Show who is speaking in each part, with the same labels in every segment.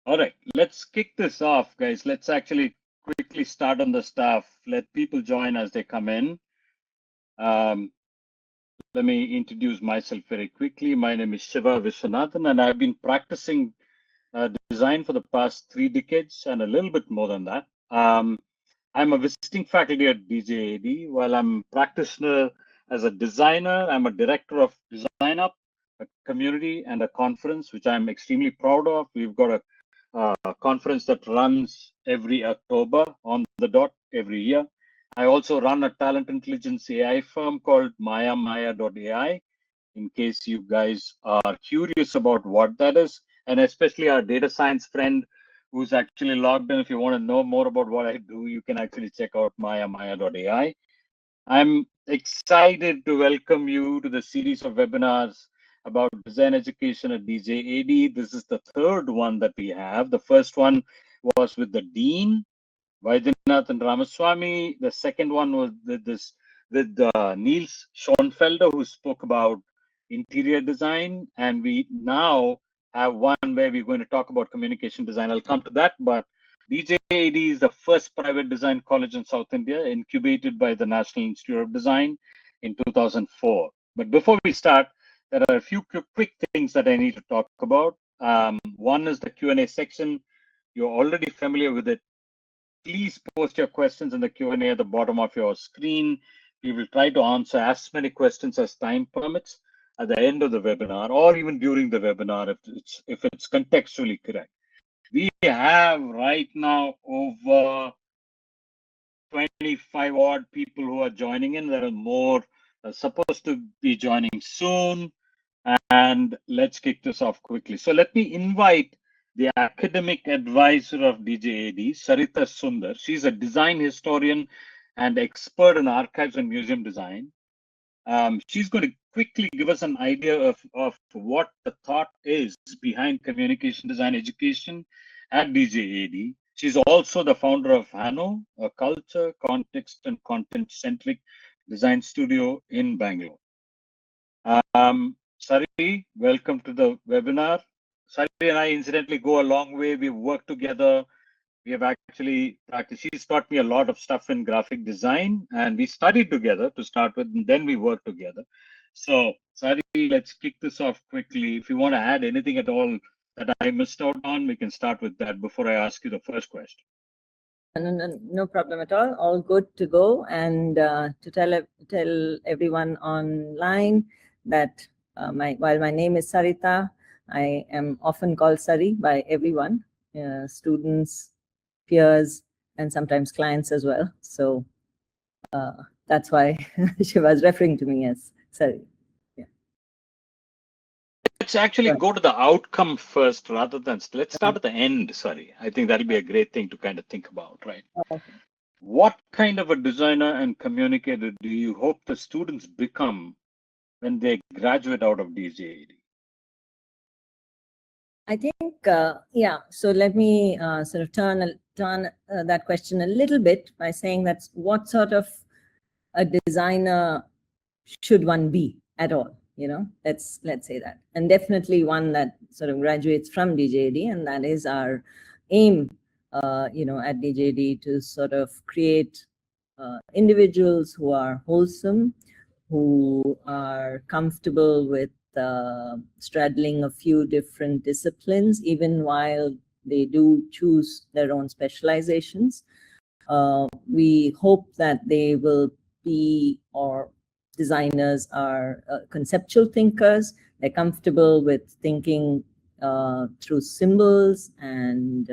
Speaker 1: All right, let's kick this off, guys. Let's actually quickly start on the staff. Let people join as they come in. Um, Let me introduce myself very quickly. My name is Shiva Viswanathan, and I've been practicing design for the past 3 decades and a little bit more than that. I'm a visiting faculty at DJAD. While I'm a practitioner as a designer, I'm a director of Design Up, a community and a conference, which I'm extremely proud of. We've got a conference that runs every October on the dot every year. I also run a talent intelligence AI firm called Maya.ai, in case you guys are curious about what that is, and especially our data science friend who's actually logged in. If you want to know more about what I do, you can actually check out Maya.ai. I'm excited to welcome you to the series of webinars about design education at DJAD. This is the third one that we have. The first one was with the Dean, Vaidyanathan Ramaswamy. The second one was with Niels Schoenfelder, who spoke about interior design. And we now have one where we're going to talk about communication design. I'll come to that, but DJAD is the first private design college in South India, incubated by the National Institute of Design in 2004. But before we start, there are a few quick things that I need to talk about. One is the Q&A section. You're already familiar with it. Please post your questions in the Q&A at the bottom of your screen. We will try to answer as many questions as time permits at the end of the webinar, or even during the webinar if it's contextually correct. We have right now over 25 odd people who are joining in. There are more supposed to be joining soon. And let's kick this off quickly. So let me invite the academic advisor of DJAD, Sarita Sundar. She's a design historian and expert in archives and museum design. She's going to quickly give us an idea of what the thought is behind communication design education at DJAD. She's also the founder of Hanno, a culture, context, and content-centric design studio in Bangalore. Sari, welcome to the webinar. Sari and I incidentally go a long way. We've worked together. We have actually practiced. She's taught me a lot of stuff in graphic design, and we studied together to start with, and then we worked together. So, Sari, let's kick this off quickly. If you want to add anything at all that I missed out on, we can start with that before I ask you the first question.
Speaker 2: No problem at all. All good to go. And to tell everyone online that while my name is Sarita, I am often called Sari by everyone, students, peers, and sometimes clients as well. So that's why she was referring to me as Sari. Yeah.
Speaker 1: Let's actually go to the outcome first rather than, let's start at the end. Sorry, I think that'll be a great thing to kind of think about, right?
Speaker 2: Okay.
Speaker 1: What kind of a designer and communicator do you hope the students become when they graduate out of DJAD?
Speaker 2: I think, yeah, so let me sort of turn that question a little bit by saying that what sort of a designer should one be at all, you know, let's say that. And definitely one that sort of graduates from DJAD, and that is our aim, you know, at DJAD, to sort of create individuals who are wholesome, who are comfortable with straddling a few different disciplines, even while they do choose their own specializations. We hope that they will be, or designers are conceptual thinkers. They're comfortable with thinking through symbols and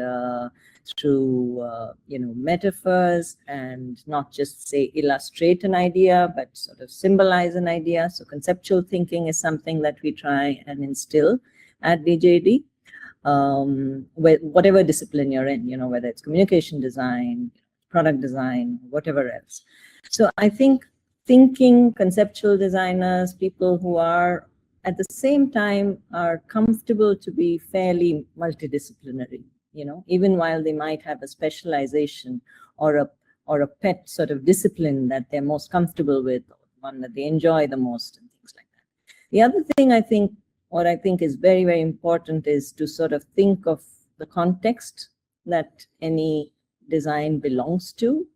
Speaker 2: through you know, metaphors, and not just say illustrate an idea, but sort of symbolize an idea. So conceptual thinking is something that we try and instill at DJD. Whatever discipline you're in, you know, whether it's communication design, product design, whatever else. So I think thinking conceptual designers, people who are at the same time are comfortable to be fairly multidisciplinary, you know, even while they might have a specialization or a pet sort of discipline that they're most comfortable with, or one that they enjoy the most, and things like that. The other thing I think, what I think is very, very important, is to sort of think of the context that any design belongs to,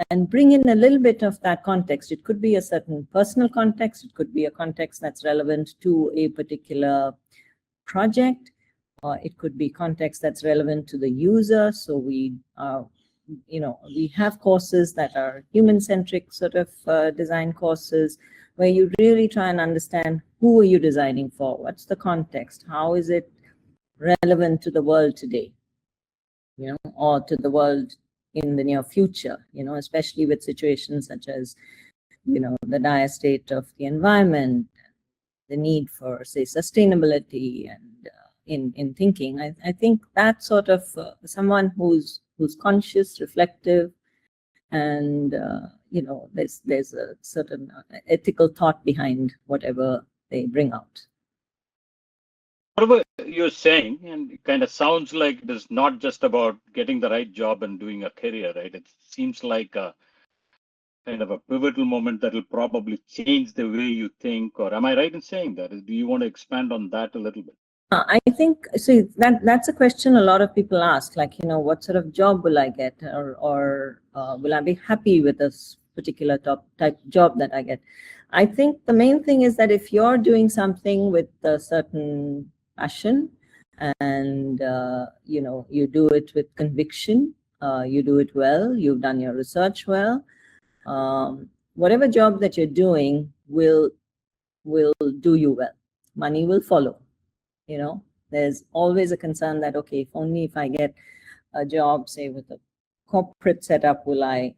Speaker 2: and bring in a little bit of that context. It could be a certain personal context. It could be a context that's relevant to a particular project. It could be context that's relevant to the user. So we have courses that are human-centric sort of design courses, where you really try and understand who are you designing for? What's the context? How is it relevant to the world today? Or to the world in the near future, especially with situations such as, the dire state of the environment, the need for, say, sustainability and in thinking. I think that sort of someone who's conscious, reflective, and there's a certain ethical thought behind whatever they bring out.
Speaker 1: Whatever you're saying, and it kind of sounds like it is not just about getting the right job and doing a career, right? It seems like a kind of a pivotal moment that will probably change the way you think. Or am I right in saying that? Do you want to expand on that a little bit?
Speaker 2: I think, see, that's a question a lot of people ask, like, what sort of job will I get, or will I be happy with this particular type job that I get? I think the main thing is that if you're doing something with a certain passion, and you do it with conviction, you do it well, you've done your research well, whatever job that you're doing will do you well. Money will follow. There's always a concern that, okay, if I get a job, say, with a corporate setup, will I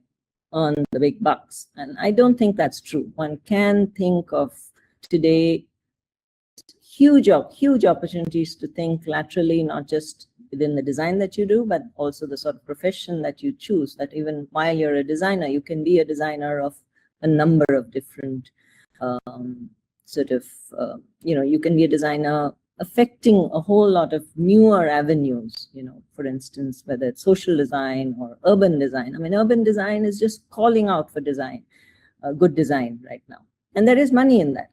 Speaker 2: earn the big bucks? And I don't think that's true. One can think of today huge opportunities to think laterally, not just within the design that you do, but also the sort of profession that you choose, that even while you're a designer, you can be a designer of a number of different you can be a designer affecting a whole lot of newer avenues, for instance, whether it's social design or urban design. I mean, urban design is just calling out for design, good design right now. And there is money in that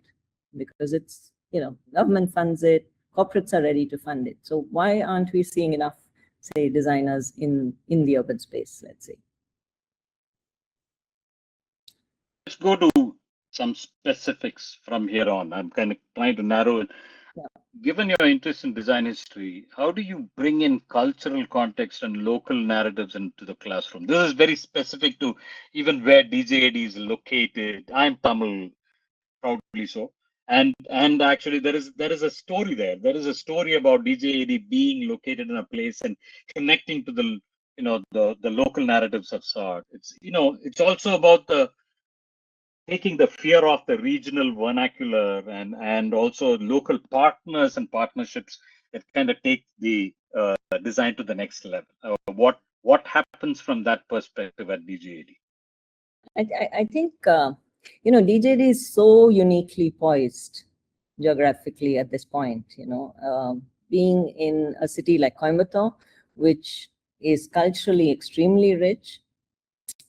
Speaker 2: because it's, government funds it, corporates are ready to fund it. So why aren't we seeing enough, say, designers in the urban space, let's say?
Speaker 1: Let's go to some specifics from here on. I'm kind of trying to narrow it. Yeah. Given your interest in design history, how do you bring in cultural context and local narratives into the classroom? This is very specific to even where DJAD is located. I'm Tamil, proudly so. And actually there is a story there. There is a story about DJAD being located in a place and connecting to the the local narratives of sort. It's also about taking the fear of the regional vernacular and also local partners and partnerships that kind of take the design to the next level. What happens from that perspective at DJAD?
Speaker 2: I think DJAD is so uniquely poised geographically at this point. Being in a city like Coimbatore, which is culturally extremely rich.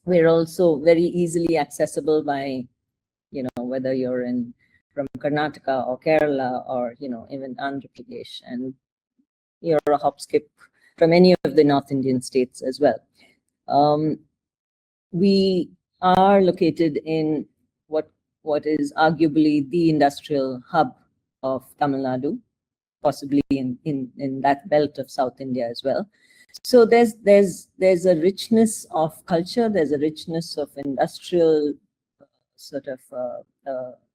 Speaker 2: We're also very easily accessible by, whether you're from Karnataka or Kerala or, even Andhra Pradesh, and you're a hop skip from any of the North Indian states as well. We are located in what is arguably the industrial hub of Tamil Nadu, possibly in that belt of South India as well. So there's a richness of culture, there's a richness of industrial sort of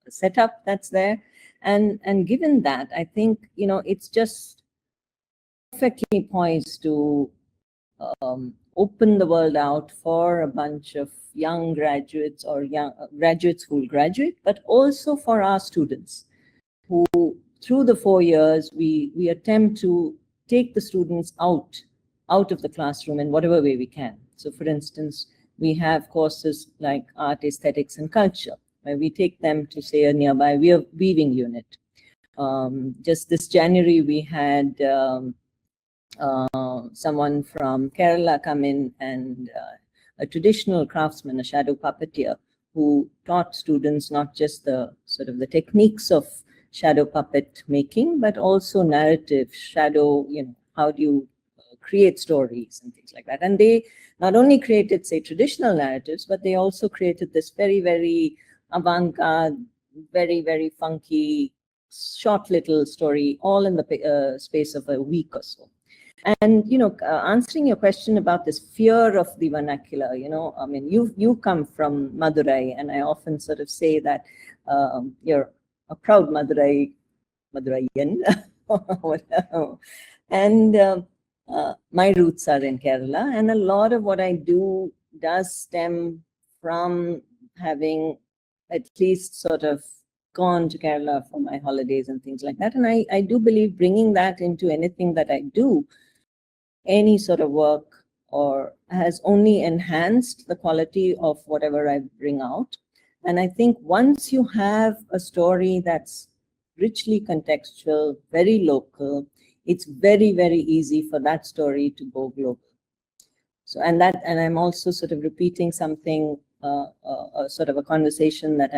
Speaker 2: setup that's there, and given that, I think it's just perfectly poised to open the world out for a bunch of young graduates or young graduates who will graduate, but also for our students who, through the 4 years, we attempt to take the students out of the classroom in whatever way we can. So, for instance, we have courses like art, aesthetics, and culture, where we take them to, say, a nearby weaving unit. Just this January, we had someone from Kerala come in, and a traditional craftsman, a shadow puppeteer, who taught students not just the sort of the techniques of shadow puppet making, but also narrative, shadow, how do you create stories and things like that. And they not only created, say, traditional narratives, but they also created this very, very avant-garde, very, very funky, short little story, all in the space of a week or so. And, answering your question about this fear of the vernacular, I mean, you come from Madurai, and I often sort of say that you're a proud Maduraian. And my roots are in Kerala, and a lot of what I do does stem from having at least sort of gone to Kerala for my holidays and things like that. And I do believe bringing that into anything that I do, any sort of work, or has only enhanced the quality of whatever I bring out. And I think once you have a story that's richly contextual, very local, it's very, very easy for that story to go global. So, and I'm also sort of repeating something, sort of a conversation that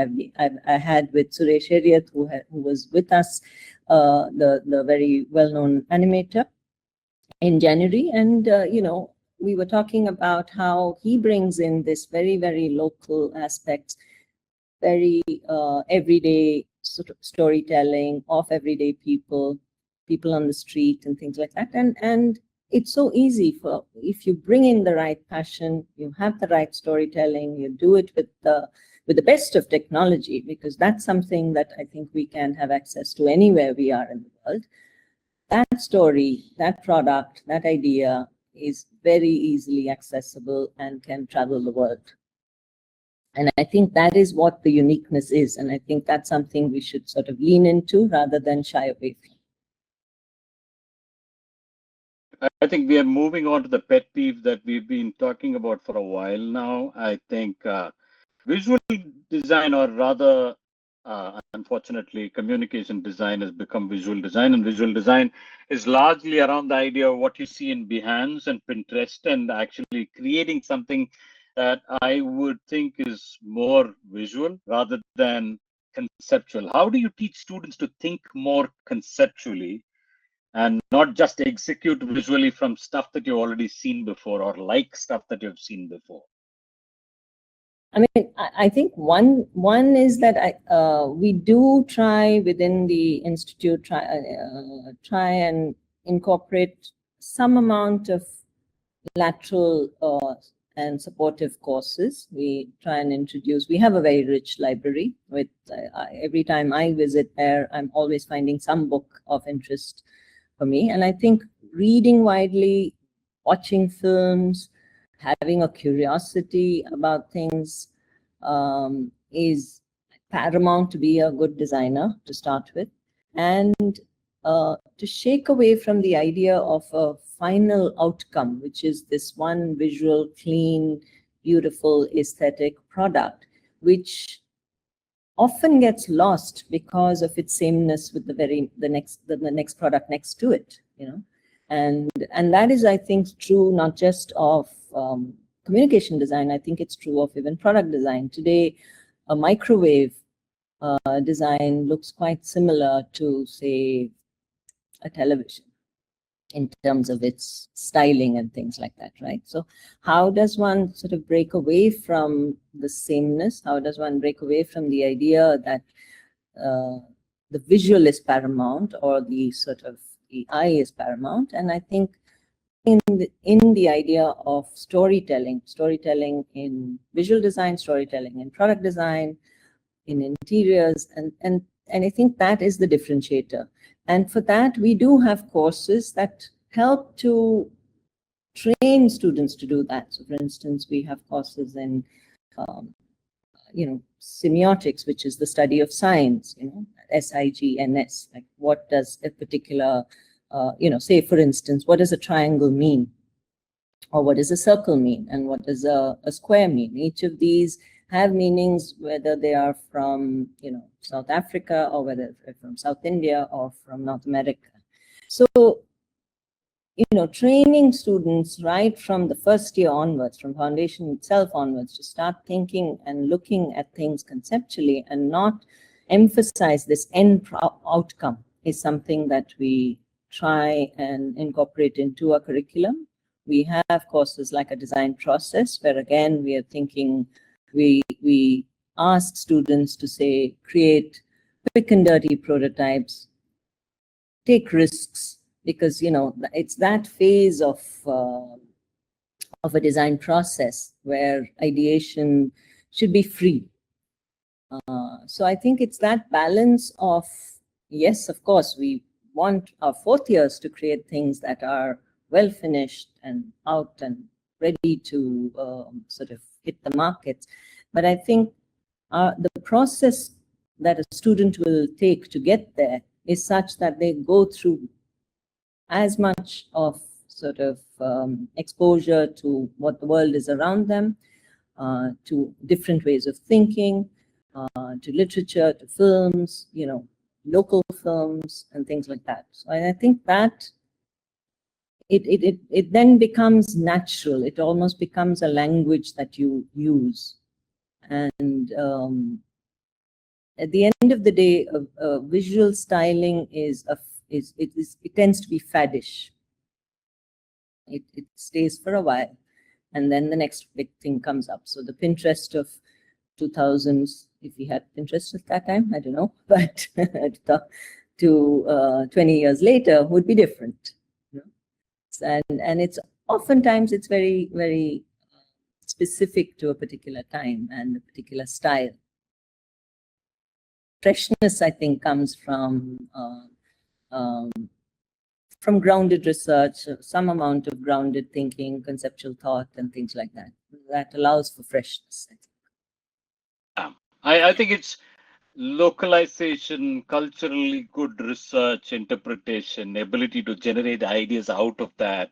Speaker 2: I had with Suresh Eriath, who was with us, the very well-known animator, in January. And, we were talking about how he brings in this very, very local aspects, very everyday sort of storytelling of everyday people on the street and things like that. And it's so easy if you bring in the right passion, you have the right storytelling, you do it with the best of technology, because that's something that I think we can have access to anywhere we are in the world. That story, that product, that idea is very easily accessible and can travel the world. And I think that is what the uniqueness is. And I think that's something we should sort of lean into rather than shy away from.
Speaker 1: I think we are moving on to the pet peeve that we've been talking about for a while now. I think visual design, or rather, unfortunately, communication design has become visual design, and visual design is largely around the idea of what you see in Behance and Pinterest, and actually creating something that I would think is more visual rather than conceptual. How do you teach students to think more conceptually and not just execute visually from stuff that you've already seen before, or like stuff that you've seen before?
Speaker 2: I mean, I think one is that we do try within the institute, try and incorporate some amount of lateral and supportive courses. We try and introduce, we have a very rich library with, every time I visit there, I'm always finding some book of interest for me. And I think reading widely, watching films, having a curiosity about things is paramount to be a good designer to start with. And to shake away from the idea of a final outcome, which is this one visual, clean, beautiful, aesthetic product, which often gets lost because of its sameness with the next product next to it, and that is, I think, true not just of communication design. I think it's true of even product design. Today, a microwave design looks quite similar to, say, a television in terms of its styling and things like that, right? So how does one sort of break away from the sameness? How does one break away from the idea that the visual is paramount, or the sort of the eye is paramount? And I think in the idea of storytelling in visual design, storytelling in product design, in interiors, and I think that is the differentiator. And for that, we do have courses that help to train students to do that. So for instance, we have courses in, semiotics, which is the study of signs, SIGNS, like what does a particular, say for instance, what does a triangle mean? Or what does a circle mean? And what does a square mean? Each of these have meanings, whether they are from, South Africa, or whether they're from South India or from North America. So, training students right from the first year onwards, from foundation itself onwards, to start thinking and looking at things conceptually, and not emphasize this end outcome is something that we try and incorporate into our curriculum. We have courses like a design process, where again, we are thinking, we ask students to say, create quick and dirty prototypes, take risks, because, you know, it's that phase of a design process where ideation should be free. So I think it's that balance of, yes, of course, we want our fourth years to create things that are well finished and out and ready to sort of hit the markets. But I think the process that a student will take to get there is such that they go through as much of sort of exposure to what the world is around them, to different ways of thinking, to literature, to films, you know, local films and things like that. So I think that it then becomes natural. It almost becomes a language that you use. And at the end of the day, visual styling it tends to be faddish. It stays for a while, and then the next big thing comes up. So the Pinterest of 2000s, if we had Pinterest at that time, I don't know, but to 20 years later would be different. You know? And it's oftentimes it's very, very specific to a particular time and a particular style. Freshness, I think, comes from grounded research, some amount of grounded thinking, conceptual thought, and things like that. That allows for freshness, I think.
Speaker 1: I think it's localization, culturally good research, interpretation, ability to generate ideas out of that,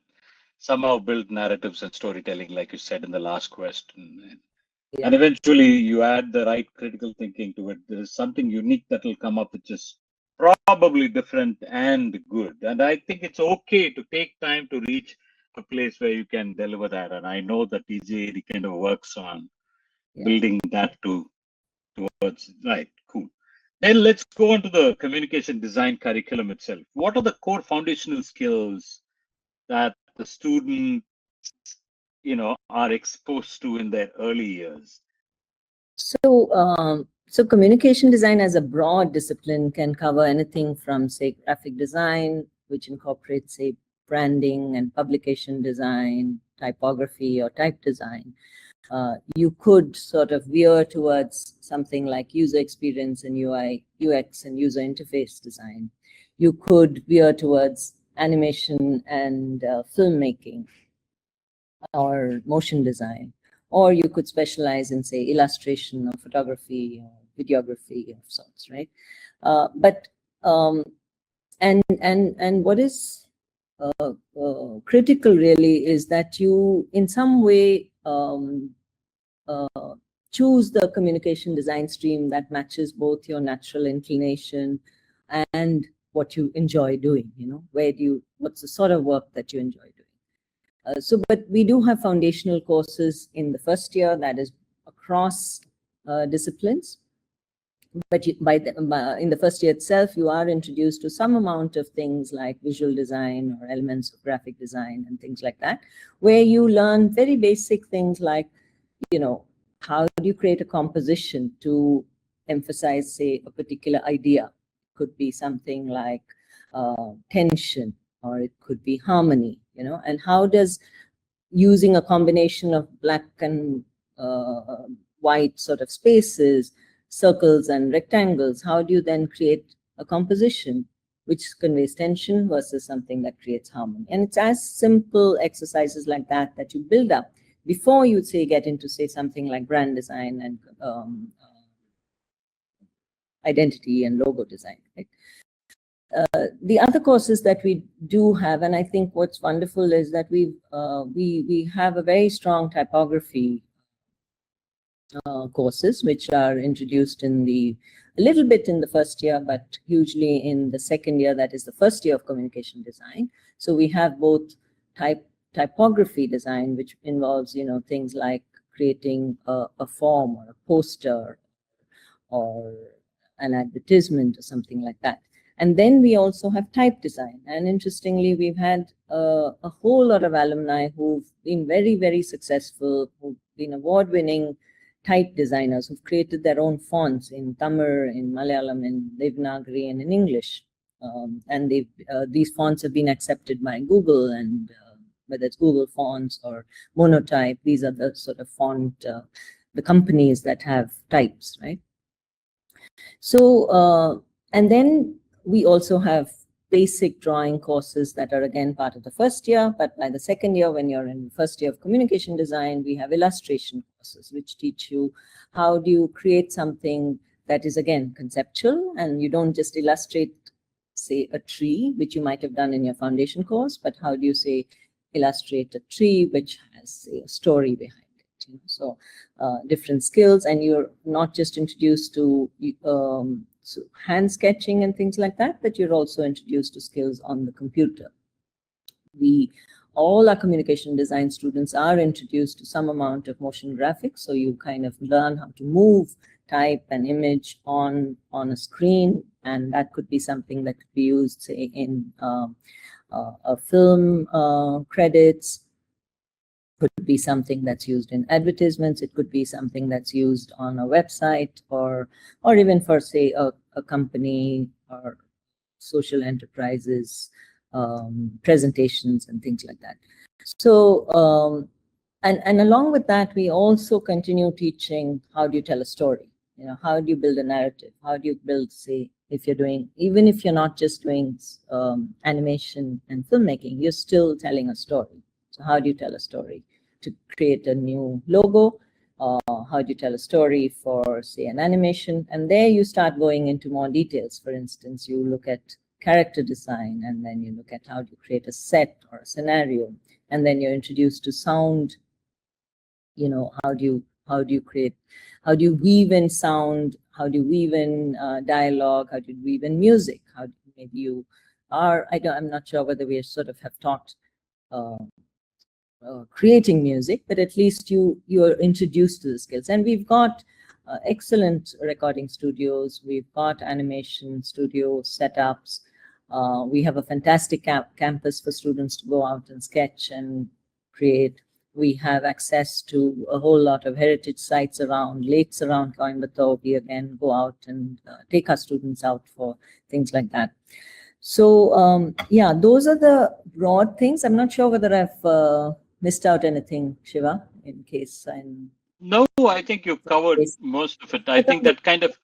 Speaker 1: somehow build narratives and storytelling, like you said in the last question.
Speaker 2: Yeah.
Speaker 1: And eventually you add the right critical thinking to it. There is something unique that will come up, which is probably different and good. And I think it's okay to take time to reach a place where you can deliver that. And I know that TJ kind of works on building that towards, right, cool. Then let's go on to the communication design curriculum itself. What are the core foundational skills that the student, you know, are exposed to in their early years?
Speaker 2: So, so communication design as a broad discipline can cover anything from, say, graphic design, which incorporates, say, branding and publication design, typography or type design. You could sort of veer towards something like user experience and UI, UX and user interface design. You could veer towards animation and filmmaking or motion design. Or you could specialize in, say, illustration or photography or videography of sorts, right? And what is critical really is that you, in some way, choose the communication design stream that matches both your natural inclination and what you enjoy doing. You know, what's the sort of work that you enjoy doing? But we do have foundational courses in the first year that is across disciplines. But in the first year itself, you are introduced to some amount of things like visual design or elements of graphic design and things like that, where you learn very basic things like, you know, how do you create a composition to emphasize, say, a particular idea? It could be something like tension, or it could be harmony, you know, and how does using a combination of black and white sort of spaces, circles and rectangles, how do you then create a composition which conveys tension versus something that creates harmony? And it's as simple exercises like that that you build up before you, say, get into, say, something like brand design and identity and logo design, right? The other courses that we do have, and I think what's wonderful is that we have a very strong typography courses, which are introduced a little bit in the first year, but hugely in the second year, that is the first year of communication design. So we have both typography design, which involves, you know, things like creating a form or a poster or an advertisement or something like that. And then we also have type design. And interestingly, we've had a whole lot of alumni who've been very, very successful, who've been award-winning type designers who've created their own fonts in Tamil, in Malayalam, in Devanagari, and in English. And these fonts have been accepted by Google, and whether it's Google Fonts or Monotype, these are the sort of font, the companies that have types, right? So, and then we also have basic drawing courses that are again part of the first year, but by the second year, when you're in the first year of communication design, we have illustration courses, which teach you how do you create something that is again conceptual, and you don't just illustrate, say, a tree, which you might have done in your foundation course, but how do you say illustrate a tree which has, say, a story behind it, you know? So different skills, and you're not just introduced to so hand sketching and things like that, but you're also introduced to skills on the computer. All our communication design students are introduced to some amount of motion graphics, so you kind of learn how to move, type an image on a screen, and that could be something that could be used, say, in a film credits, could be something that's used in advertisements, it could be something that's used on a website, or even for, say, a company or social enterprises presentations and things like that. So and along with that, we also continue teaching how do you tell a story, you know, how do you build a narrative, how do you build, say, if you're doing, even if you're not just doing animation and filmmaking, you're still telling a story. So how do you tell a story to create a new logo? How do you tell a story for, say, an animation? And there you start going into more details. For instance, you look at character design, and then you look at how do you create a set or a scenario, and then you're introduced to sound. You know, how do you weave in sound? How do you weave in dialogue? How do you weave in music? How do maybe you are, I'm not sure whether we sort of have taught creating music, but at least you are introduced to the skills. And we've got excellent recording studios. We've got animation studio setups. We have a fantastic campus for students to go out and sketch and create. We have access to a whole lot of heritage sites around, lakes around Coimbatore. We again go out and take our students out for things like that. So yeah, those are the broad things. I'm not sure whether I've missed out anything, Shiva, in case I'm...
Speaker 1: No, I think you've covered most of it. I think that kind of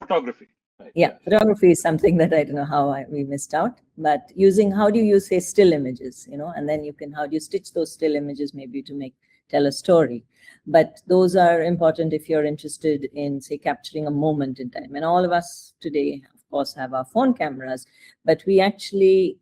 Speaker 1: photography. Right?
Speaker 2: Yeah, photography is something that I don't know how we missed out, but using, how do you use, say, still images, you know, and then you can, how do you stitch those still images maybe to tell a story? But those are important if you're interested in, say, capturing a moment in time. And all of us today, of course, have our phone cameras, but we actually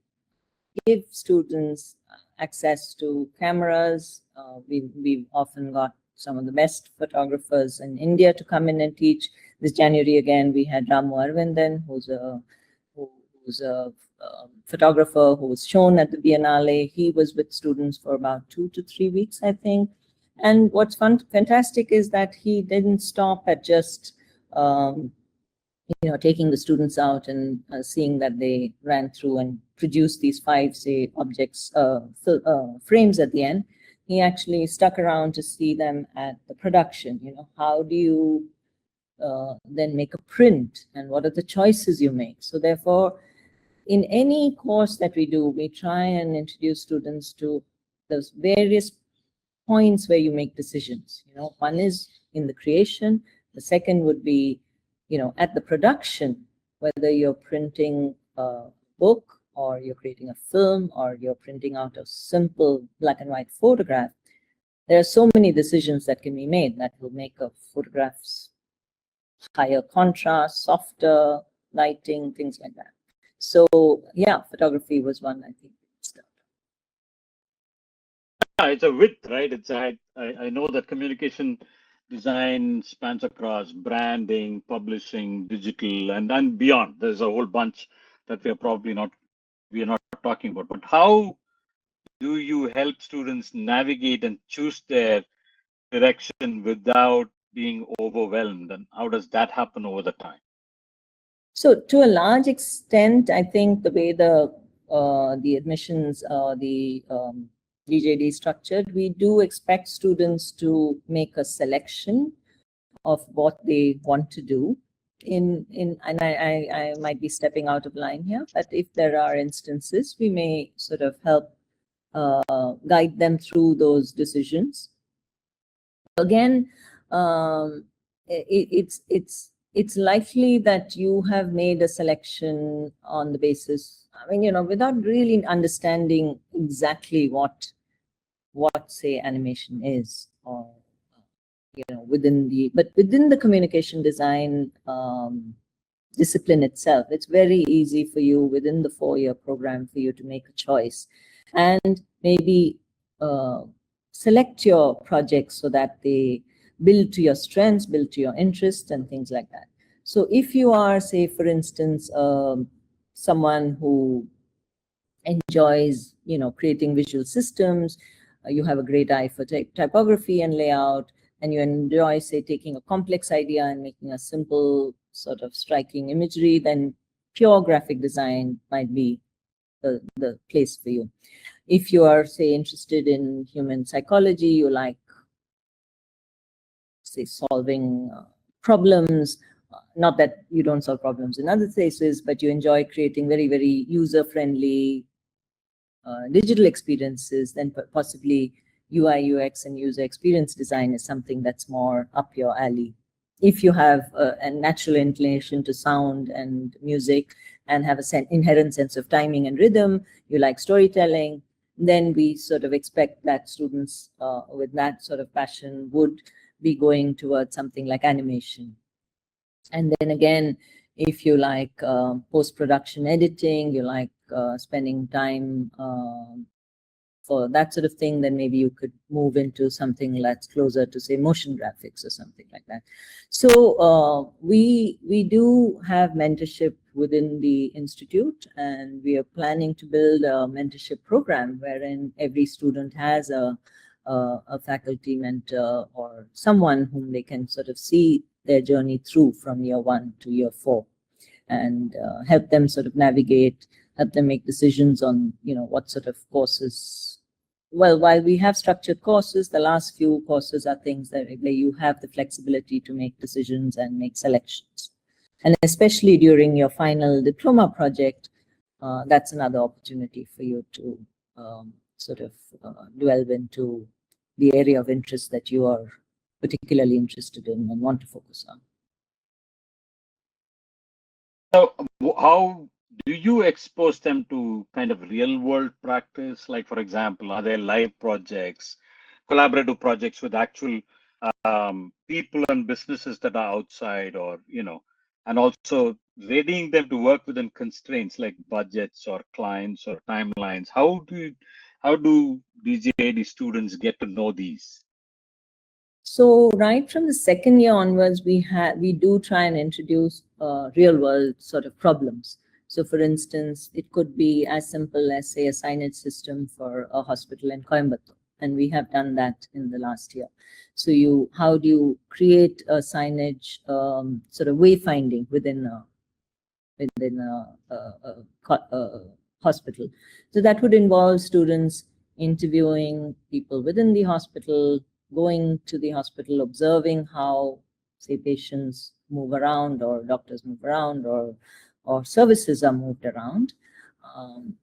Speaker 2: give students access to cameras. We've often got some of the best photographers in India to come in and teach. This January, again, we had Ramu Arvindan, who's a photographer who was shown at the Biennale. He was with students for about 2 to 3 weeks, I think. And what's fantastic is that he didn't stop at just taking the students out and seeing that they ran through and produced these 5, say, objects, frames at the end. He actually stuck around to see them at the production. You know, how do you then make a print, and what are the choices you make? So therefore, in any course that we do, we try and introduce students to those various points where you make decisions. You know, one is in the creation. The second would be, you know, at the production, whether you're printing a book or you're creating a film or you're printing out a simple black and white photograph. There are so many decisions that can be made that will make a photograph's higher contrast, softer lighting, things like that. So yeah, photography was one, I think.
Speaker 1: Yeah, it's a width, right? It's I know that communication design spans across branding, publishing, digital, and beyond. There's a whole bunch that we are not talking about. But how do you help students navigate and choose their direction without being overwhelmed, and how does that happen over the time?
Speaker 2: So to a large extent, I think the way the admissions, DJD structured, we do expect students to make a selection of what they want to do. And I might be stepping out of line here, but if there are instances, we may sort of help guide them through those decisions. Again, it's likely that you have made a selection on the basis, I mean, without really understanding exactly what say animation is, or within the communication design discipline itself, it's very easy for you within the 4-year program for you to make a choice and maybe select your projects so that they build to your strengths, build to your interests, and things like that. So if you are, say, for instance, someone who enjoys, creating visual systems, you have a great eye for typography and layout, and you enjoy, say, taking a complex idea and making a simple sort of striking imagery, then pure graphic design might be the place for you. If you are, say, interested in human psychology, you like, say, solving problems, not that you don't solve problems in other places, but you enjoy creating very, very user-friendly digital experiences, then possibly UI, UX, and user experience design is something that's more up your alley. If you have a natural inclination to sound and music and have an inherent sense of timing and rhythm, you like storytelling, then we sort of expect that students with that sort of passion would be going towards something like animation. And then again, if you like post-production editing, you like spending time for that sort of thing, then maybe you could move into something that's closer to, say, motion graphics or something like that. So we do have mentorship within the institute, and we are planning to build a mentorship program wherein every student has a faculty mentor or someone whom they can sort of see their journey through from year 1 to year 4, and help them sort of navigate, help them make decisions on, what sort of courses. Well, while we have structured courses, the last few courses are things that where you have the flexibility to make decisions and make selections. And especially during your final diploma project, that's another opportunity for you to sort of delve into the area of interest that you are particularly interested in and want to focus on.
Speaker 1: So how do you expose them to kind of real world practice? Like, for example, are there live projects, collaborative projects with actual people and businesses that are outside, or, and also readying them to work within constraints like budgets or clients or timelines? How do DJD students get to know these?
Speaker 2: So right from the second year onwards, we do try and introduce real world sort of problems. So for instance, it could be as simple as, say, a signage system for a hospital in Coimbatore. And we have done that in the last year. So how do you create a signage sort of wayfinding within a hospital? So that would involve students interviewing people within the hospital, going to the hospital, observing how, say, patients move around, or doctors move around, or services are moved around.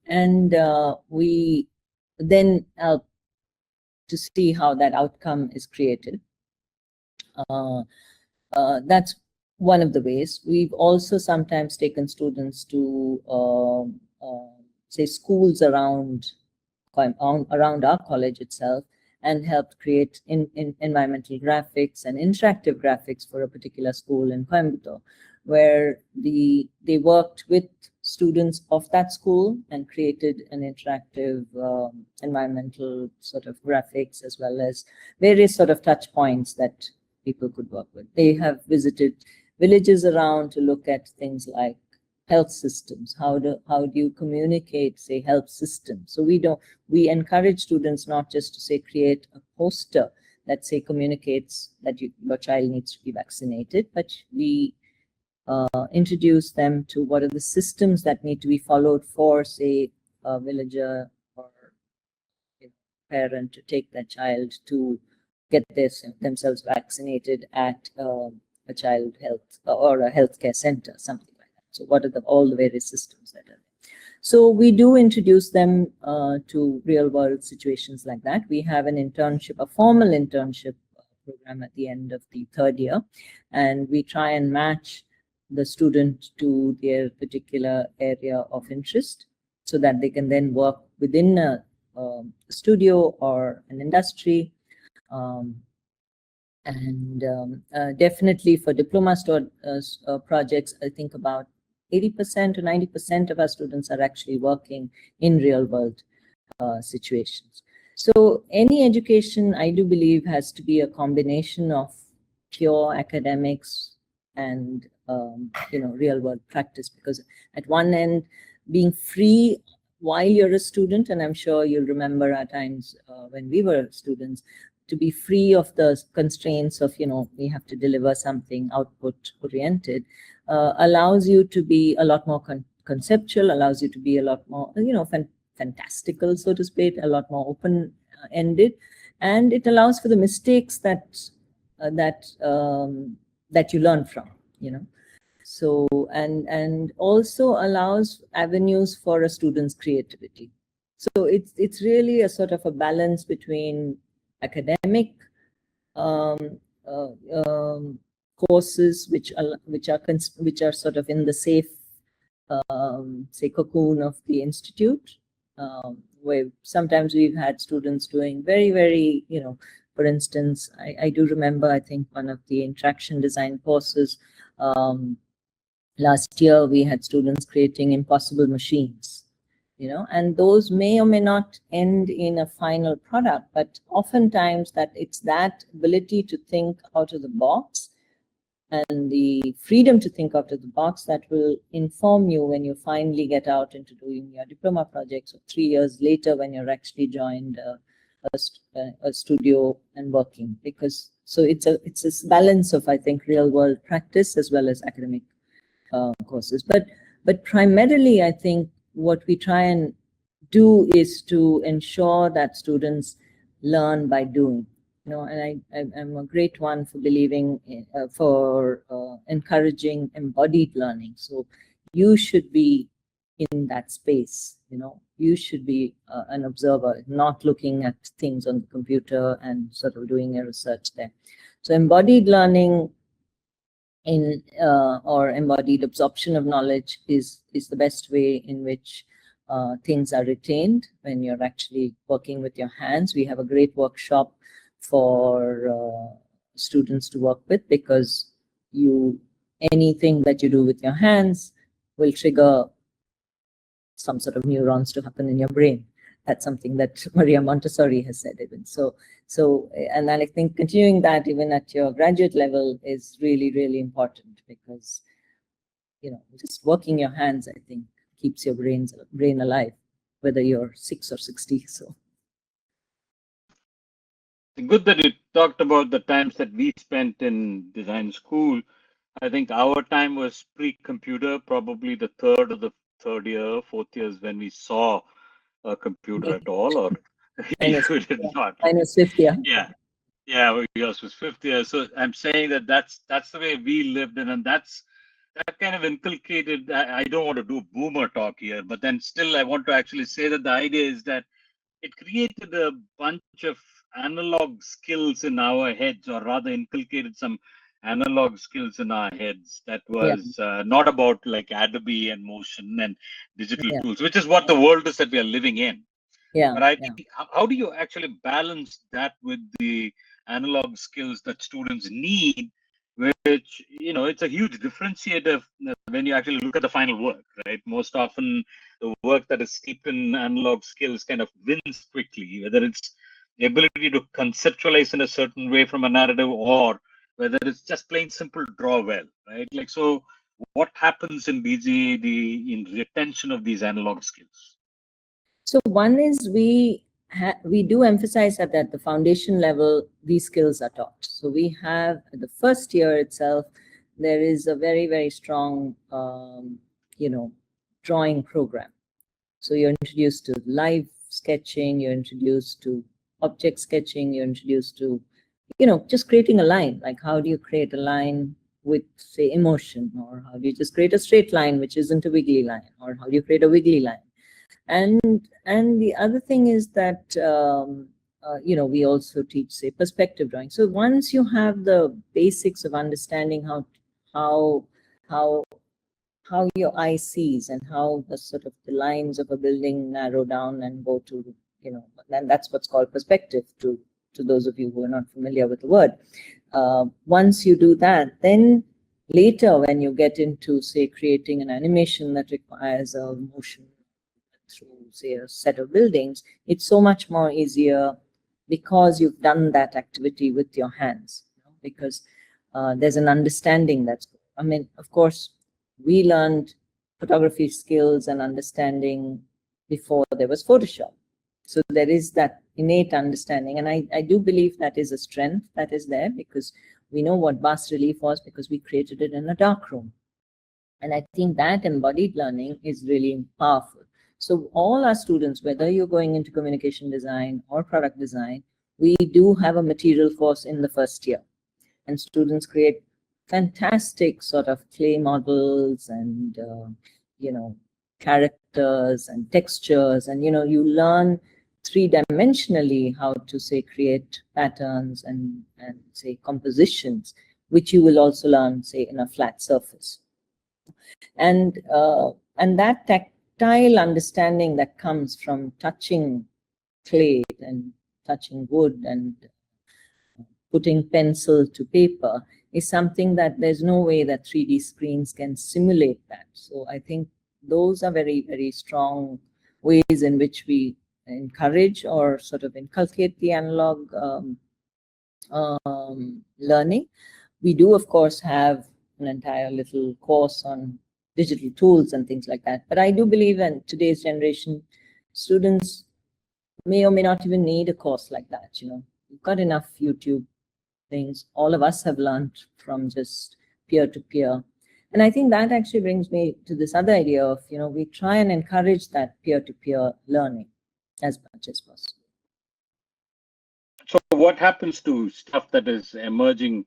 Speaker 2: And we then help to see how that outcome is created. That's one of the ways. We've also sometimes taken students to, say, schools around our college itself, and helped create environmental graphics and interactive graphics for a particular school in Coimbatore, where they worked with students of that school and created an interactive environmental sort of graphics, as well as various sort of touch points that people could work with. They have visited villages around to look at things like health systems. How do you communicate, say, health systems? So we encourage students not just to, say, create a poster let's say, communicates that your child needs to be vaccinated, but we introduce them to what are the systems that need to be followed for, say, a villager or a parent to take their child to get themselves vaccinated at a child health or a healthcare center, something like that. So what are all the various systems that are there? So we do introduce them to real world situations like that. We have an internship, a formal internship program at the end of the third year, and we try and match the student to their particular area of interest so that they can then work within a studio or an industry. Definitely for diploma projects, I think about 80% to 90% of our students are actually working in real world situations. So any education, I do believe, has to be a combination of pure academics and real world practice, because at one end, being free while you're a student, and I'm sure you'll remember our times when we were students, to be free of the constraints of, we have to deliver something output oriented, allows you to be a lot more conceptual, allows you to be a lot more, fantastical, so to speak, a lot more open-ended, and it allows for the mistakes that you learn from, So, and also allows avenues for a student's creativity. So it's really a sort of a balance between academic courses, which are sort of in the safe, say, cocoon of the institute, where sometimes we've had students doing very, very, for instance, I do remember, I think one of the interaction design courses, last year we had students creating impossible machines, and those may or may not end in a final product, but oftentimes that it's that ability to think out of the box and the freedom to think out of the box that will inform you when you finally get out into doing your diploma projects, or 3 years later when you're actually joined a studio and working. Because so it's this balance of, I think, real world practice as well as academic courses. But primarily, I think what we try and do is to ensure that students learn by doing. And I'm a great one for believing for encouraging embodied learning. So you should be in that space. You should be an observer, not looking at things on the computer and sort of doing a research there. So embodied learning or embodied absorption of knowledge is the best way in which things are retained when you're actually working with your hands. We have a great workshop for students to work with, because anything that you do with your hands will trigger some sort of neurons to happen in your brain. That's something that Maria Montessori has said even. And I think continuing that even at your graduate level is really, really important, because, just working your hands, I think, keeps your brain alive, whether you're 6 or 60. So
Speaker 1: good that you talked about the times that we spent in design school. I think our time was pre-computer, probably the third year, fourth years when we saw a computer at all, or you did not.
Speaker 2: Mine was fifth year.
Speaker 1: Yeah, yours was fifth year. So I'm saying that's the way we lived in, and that kind of inculcated. I don't want to do boomer talk here, but then still I want to actually say that the idea is that it created a bunch of analog skills in our heads, or rather inculcated some analog skills in our heads that was not about like Adobe and motion and digital tools, which is what the world is that we are living in. But I think, how do you actually balance that with the analog skills that students need, which, it's a huge differentiator when you actually look at the final work, right? Most often the work that is steeped in analog skills kind of wins quickly, whether it's the ability to conceptualize in a certain way from a narrative, or whether it's just plain simple draw well, right? Like, so what happens in BGAD in retention of these analog skills?
Speaker 2: So one is we we do emphasize that at the foundation level, these skills are taught. So we have the first year itself, there is a very, very strong, drawing program. So you're introduced to live sketching, you're introduced to object sketching, you're introduced to, just creating a line. Like, how do you create a line with, say, emotion? Or how do you just create a straight line, which isn't a wiggly line? Or how do you create a wiggly line? And the other thing is that, we also teach, say, perspective drawing. So once you have the basics of understanding how your eye sees and how the sort of the lines of a building narrow down and go to, and that's what's called perspective to those of you who are not familiar with the word. Once you do that, then later when you get into, say, creating an animation that requires a motion through, say, a set of buildings, it's so much more easier because you've done that activity with your hands, because there's an understanding of course, we learned photography skills and understanding before there was Photoshop. So there is that innate understanding. And I do believe that is a strength that is there, because we know what bas relief was because we created it in a dark room. And I think that embodied learning is really powerful. So all our students, whether you're going into communication design or product design, we do have a material course in the first year. And students create fantastic sort of clay models and, characters and textures. And, you learn three-dimensionally how to, say, create patterns and say, compositions, which you will also learn, say, in a flat surface. And that tactile understanding that comes from touching clay and touching wood and putting pencil to paper is something that there's no way that 3D screens can simulate that. So I think those are very, very strong ways in which we encourage or sort of inculcate the analog learning. We do, of course, have an entire little course on digital tools and things like that. But I do believe in today's generation, students may or may not even need a course like that. You've got enough YouTube things. All of us have learned from just peer-to-peer. And I think that actually brings me to this other idea of, we try and encourage that peer-to-peer learning as much as possible.
Speaker 1: So what happens to stuff that is emerging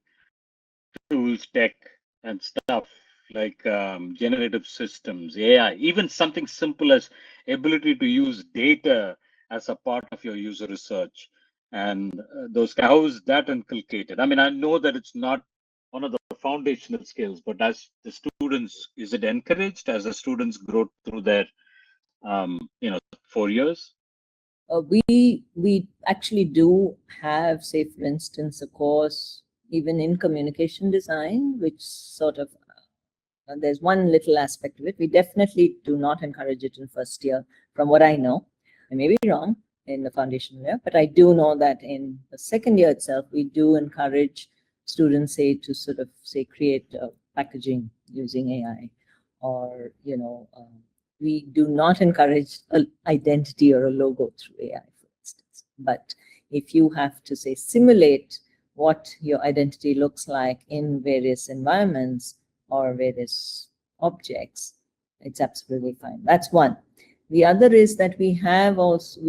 Speaker 1: tools, tech and stuff like generative systems, AI, even something simple as ability to use data as a part of your user research? And how is that inculcated? I mean, I know that it's not one of the foundational skills, but as the students, is it encouraged as the students grow through their, 4 years?
Speaker 2: We actually do have, say, for instance, a course even in communication design, which sort of, there's one little aspect of it. We definitely do not encourage it in first year, from what I know. I may be wrong in the foundation year, but I do know that in the second year itself, we do encourage students, say, to sort of, say, create packaging using AI, or, we do not encourage an identity or a logo through AI, for instance. But if you have to, say, simulate what your identity looks like in various environments or various objects, it's absolutely fine. That's one. The other is that we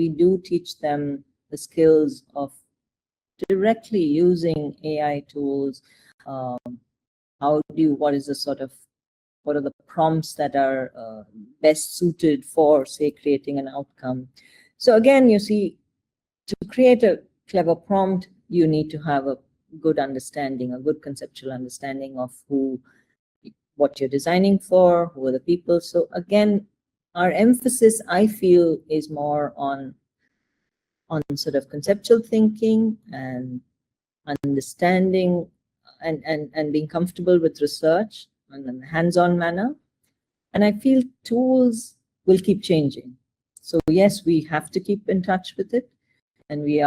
Speaker 2: do teach them the skills of directly using AI tools. What are the prompts that are best suited for, say, creating an outcome? So again, you see, to create a clever prompt, you need to have a good understanding, a good conceptual understanding of what you're designing for, who are the people. So again, our emphasis, I feel, is more on sort of conceptual thinking and understanding and being comfortable with research in a hands-on manner. And I feel tools will keep changing. So yes, we have to keep in touch with it. And we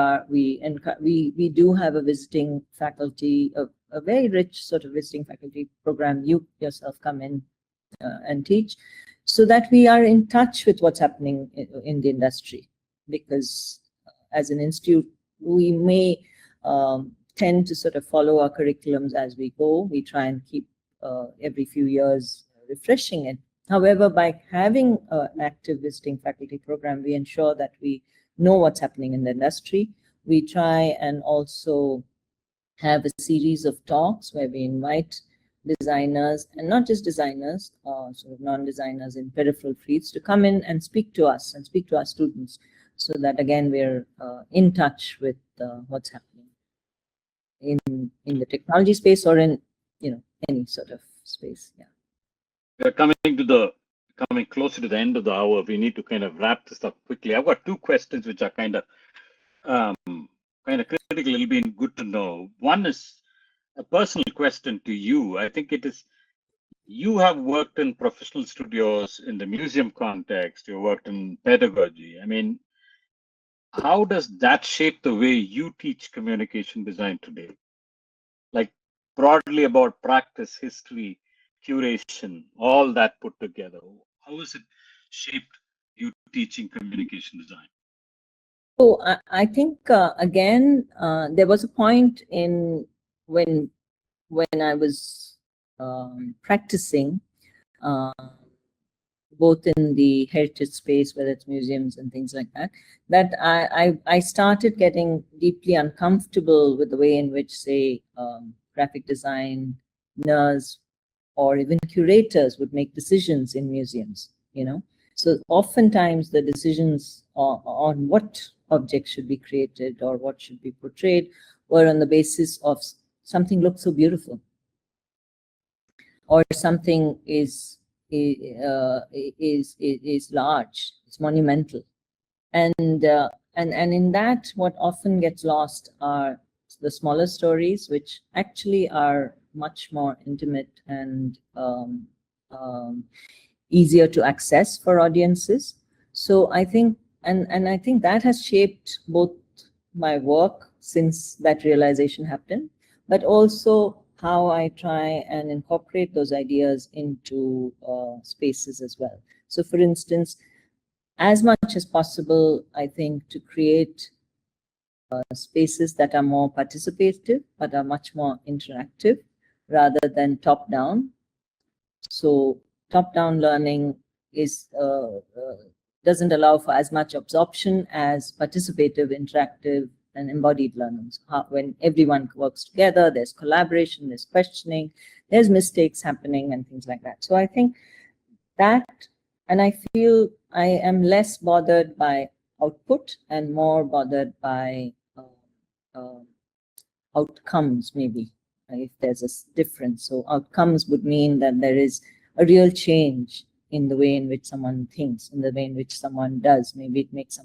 Speaker 2: do have a visiting faculty, a very rich sort of visiting faculty program. You yourself come in and teach, so that we are in touch with what's happening in the industry. Because as an institute, we may tend to sort of follow our curriculums as we go. We try and keep every few years refreshing it. However, by having an active visiting faculty program, we ensure that we know what's happening in the industry. We try and also have a series of talks where we invite designers, and not just designers, sort of non-designers in peripheral fields, to come in and speak to us and speak to our students, so that again we're in touch with what's happening in the technology space or in any sort of space. Yeah.
Speaker 1: We're coming closer to the end of the hour. We need to kind of wrap this up quickly. I've got two questions which are kind of critical. It'll be good to know. One is a personal question to you. I think it is, you have worked in professional studios in the museum context. You worked in pedagogy. I mean, how does that shape the way you teach communication design today? Like broadly about practice, history, curation, all that put together. How has it shaped you teaching communication design?
Speaker 2: So I think again, there was a point in when I was practicing, both in the heritage space, whether it's museums and things like that, that I started getting deeply uncomfortable with the way in which, say, graphic designers or even curators would make decisions in museums, So oftentimes the decisions on what objects should be created or what should be portrayed were on the basis of something looks so beautiful, or something is large, it's monumental, and in that, what often gets lost are the smaller stories, which actually are much more intimate and easier to access for audiences. So I think, and I think that has shaped both my work since that realization happened, but also how I try and incorporate those ideas into spaces as well. So for instance, as much as possible, I think to create spaces that are more participative, but are much more interactive rather than top-down. So top-down learning is doesn't allow for as much absorption as participative, interactive, and embodied learning. So when everyone works together, there's collaboration, there's questioning, there's mistakes happening and things like that. So I think that, and I feel I am less bothered by output and more bothered by outcomes, maybe, if there's a difference. So outcomes would mean that there is a real change in the way in which someone thinks, in the way in which someone does. Maybe it makes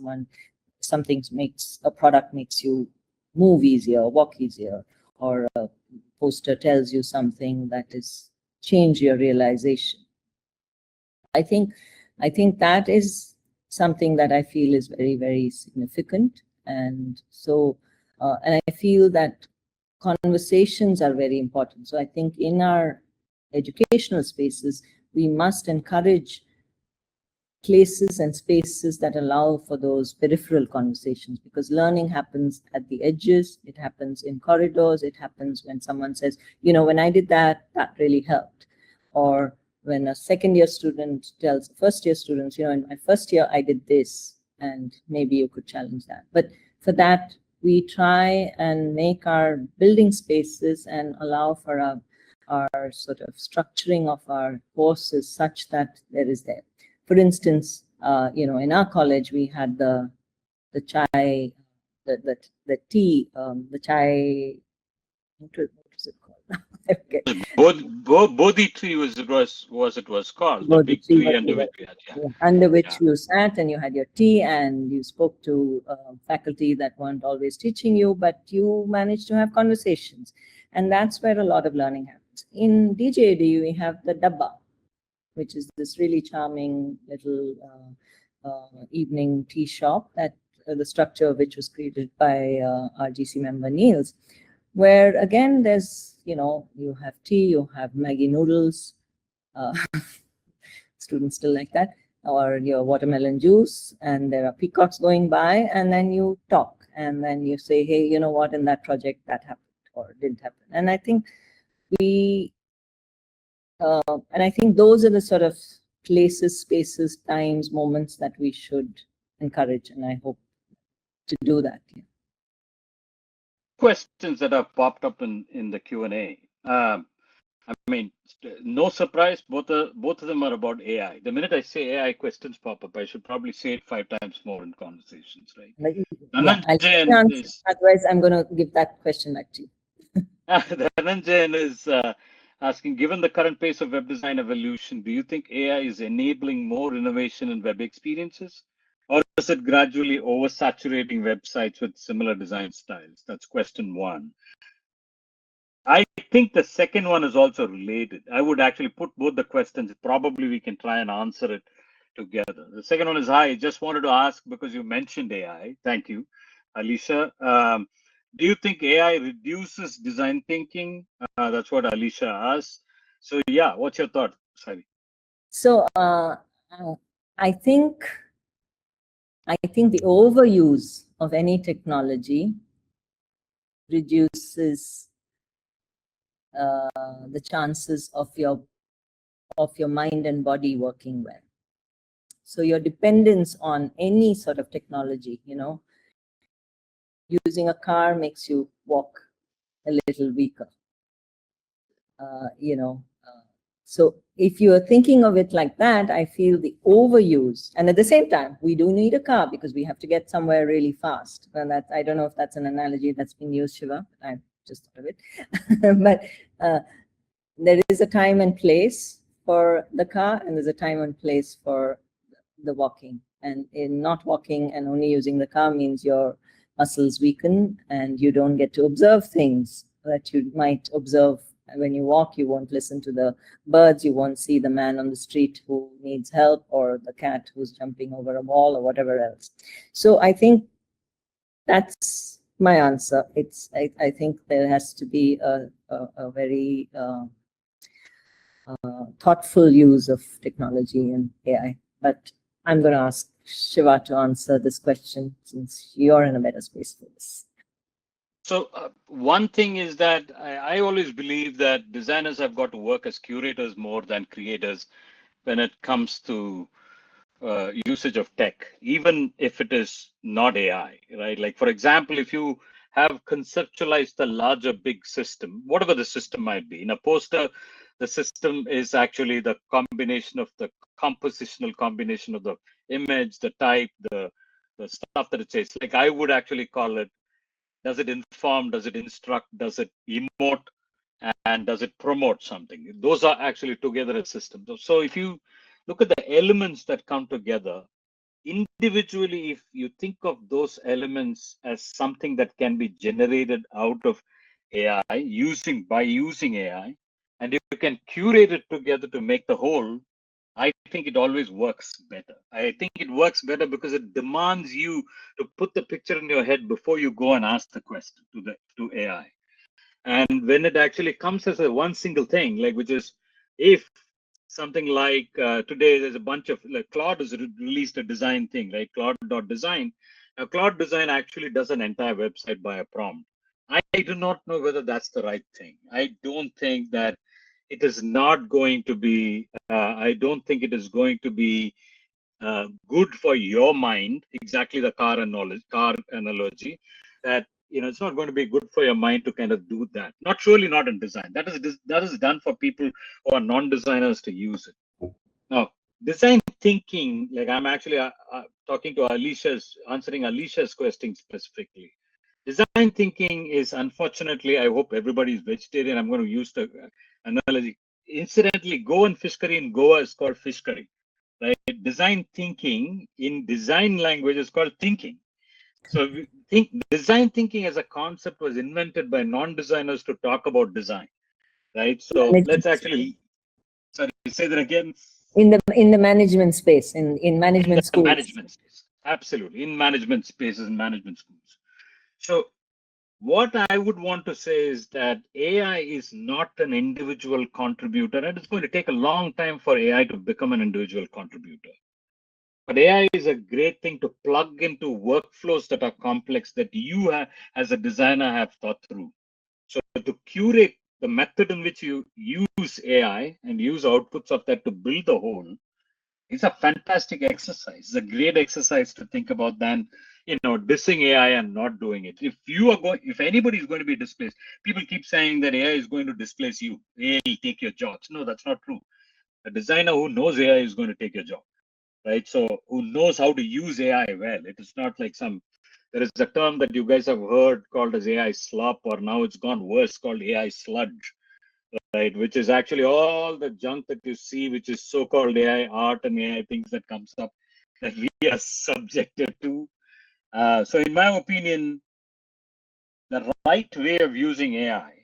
Speaker 2: a product makes you move easier, walk easier, or a poster tells you something that is change your realization. I think that is something that I feel is very, very significant. And so, and I feel that conversations are very important. So I think in our educational spaces, we must encourage places and spaces that allow for those peripheral conversations, because learning happens at the edges, it happens in corridors, it happens when someone says, when I did that, that really helped. Or when a second-year student tells first-year students, in my first year, I did this, and maybe you could challenge that. But for that, we try and make our building spaces and allow for our sort of structuring of our courses such that there is there. For instance, in our college, we had the chai, the tea, the chai, what is it called?
Speaker 1: Bodhi tree was called.
Speaker 2: Bodhi
Speaker 1: the big
Speaker 2: tree,
Speaker 1: tree under which we had,
Speaker 2: under which you sat and you had your tea and you spoke to faculty that weren't always teaching you, but you managed to have conversations. And that's where a lot of learning happens. In DJD, we have the dabba, which is this really charming little evening tea shop that the structure of which was created by our GC member Niels, where again there's, you have tea, you have Maggi noodles, students still like that, or your watermelon juice, and there are peacocks going by, and then you talk, and then you say, hey, you know what, in that project that happened or didn't happen. And I think those are the sort of places, spaces, times, moments that we should encourage, and I hope to do that. Yeah.
Speaker 1: Questions that have popped up in the Q&A. I mean, no surprise, both of them are about AI. The minute I say AI, questions pop up. I should probably say it 5 times more in conversations, right?
Speaker 2: Yeah, I'll answer. Otherwise, I'm going to give that question back to you.
Speaker 1: Dhananjayan is asking, given the current pace of web design evolution, do you think AI is enabling more innovation in web experiences? Or is it gradually oversaturating websites with similar design styles? That's question 1. I think the second one is also related. I would actually put both the questions. Probably we can try and answer it together. The second one is, hi, just wanted to ask because you mentioned AI. Thank you, Alicia. Do you think AI reduces design thinking? That's what Alicia asked. So yeah, what's your thought, Sari?
Speaker 2: So I think the overuse of any technology reduces the chances of your mind and body working well. So your dependence on any sort of technology, using a car makes you walk a little weaker. So if you are thinking of it like that, I feel the overuse, and at the same time, we do need a car because we have to get somewhere really fast. And that, I don't know if that's an analogy that's been used, Shiva, but I just thought of it. But there is a time and place for the car, and there's a time and place for the walking. And in not walking and only using the car means your muscles weaken and you don't get to observe things that you might observe. When you walk, you won't listen to the birds, you won't see the man on the street who needs help, or the cat who's jumping over a wall, or whatever else. So I think that's my answer. I think there has to be a very thoughtful use of technology and AI. But I'm going to ask Shiva to answer this question since you're in a better space for this.
Speaker 1: So one thing is that I always believe that designers have got to work as curators more than creators when it comes to usage of tech, even if it is not AI, right? Like, for example, if you have conceptualized a larger big system, whatever the system might be, in a poster, the system is actually the combination of the compositional combination of the image, the type, the stuff that it says. Like, I would actually call it, does it inform, does it instruct, does it emote, and does it promote something? Those are actually together as systems. So if you look at the elements that come together, individually, if you think of those elements as something that can be generated out of AI by using AI, and if you can curate it together to make the whole, I think it always works better. I think it works better because it demands you to put the picture in your head before you go and ask the question to AI. And when it actually comes as a one single thing, like, which is, if something like today there's a bunch of, like, Claude has released a design thing, right? Claude.design. Now, Claude Design actually does an entire website by a prompt. I do not know whether that's the right thing. I don't think that it is not going to be, I don't think it is going to be good for your mind, exactly the car analogy, that, it's not going to be good for your mind to kind of do that. Surely not in design. That is done for people who are non-designers to use it. Now, design thinking, like, I'm actually talking to answering Alicia's question specifically. Design thinking is, unfortunately, I hope everybody is vegetarian. I'm going to use the analogy. Incidentally, Goan fish curry in Goa is called fish curry, right? Design thinking in design language is called thinking. So design thinking as a concept was invented by non-designers to talk about design, right? So let's actually, sorry, say that again.
Speaker 2: In the management space, in management schools.
Speaker 1: Management space, absolutely, in management spaces and management schools. So what I would want to say is that AI is not an individual contributor, and it's going to take a long time for AI to become an individual contributor. But AI is a great thing to plug into workflows that are complex that you as a designer have thought through. So to curate the method in which you use AI and use outputs of that to build the whole is a fantastic exercise. It's a great exercise to think about than dissing AI and not doing it. If anybody is going to be displaced, people keep saying that AI is going to displace you. AI will take your jobs. No, that's not true. A designer who knows AI is going to take your job, right? So who knows how to use AI well. It is not like there is a term that you guys have heard called as AI slop, or now it's gone worse called AI sludge, right? Which is actually all the junk that you see, which is so-called AI art and AI things that comes up that we are subjected to. So in my opinion, the right way of using AI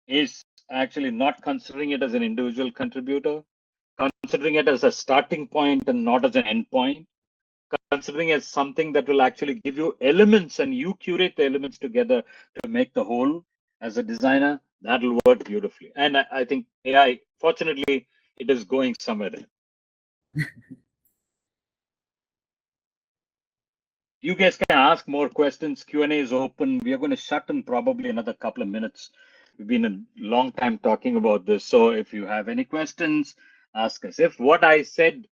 Speaker 1: is actually not considering it as an individual contributor, considering it as a starting point and not as an end point, considering it as something that will actually give you elements and you curate the elements together to make the whole. As a designer, that'll work beautifully. And I think AI, fortunately, it is going somewhere there. You guys can ask more questions. Q&A is open. We are going to shut in probably another couple of minutes. We've been a long time talking about this. So if you have any questions, ask us. If what I said,